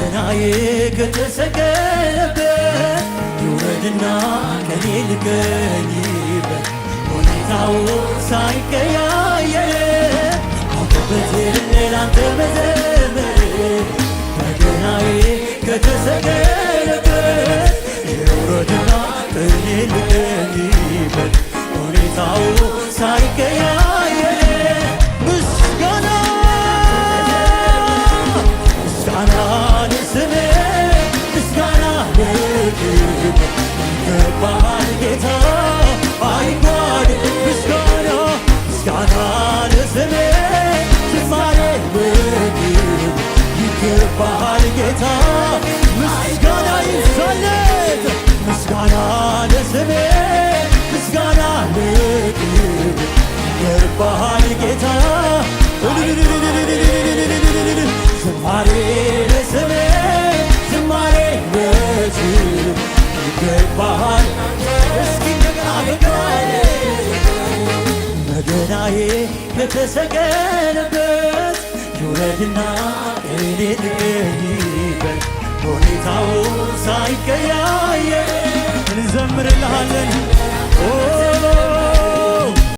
በገናዬ ከተሰቀለበት ይውረድና ከኔ ልገኝበት ሁኔታው ሳይቀያየር አውቅበት ላንተ መዘመር በገናዬ ከተሰቀለበት ይውረድና ከኔ ልገኝበት ሁኔታው ሳይቀያየር ምስጋና ምስጋና ለስሜ ምስጋና ለክብር ይገባሃል ጌታ አይጓድል ምስጋና ምስጋና ለስሜ ዝማሬ ለክብር ይገባሃል ጌታ ምስጋና ይብዛለት ምስጋና ለስሜ ምስጋና ለክብር ይገባሃል ጌታ ዝማሬ ለስሜ ዝማሬ ለክብር ይገባሃል እስኪ እንደገና በገናዬ ከተሰቀለበት ይውረድና እኔ ልገኝበት ሁኔታው ሳይቀያየር እንዘምርልሃለን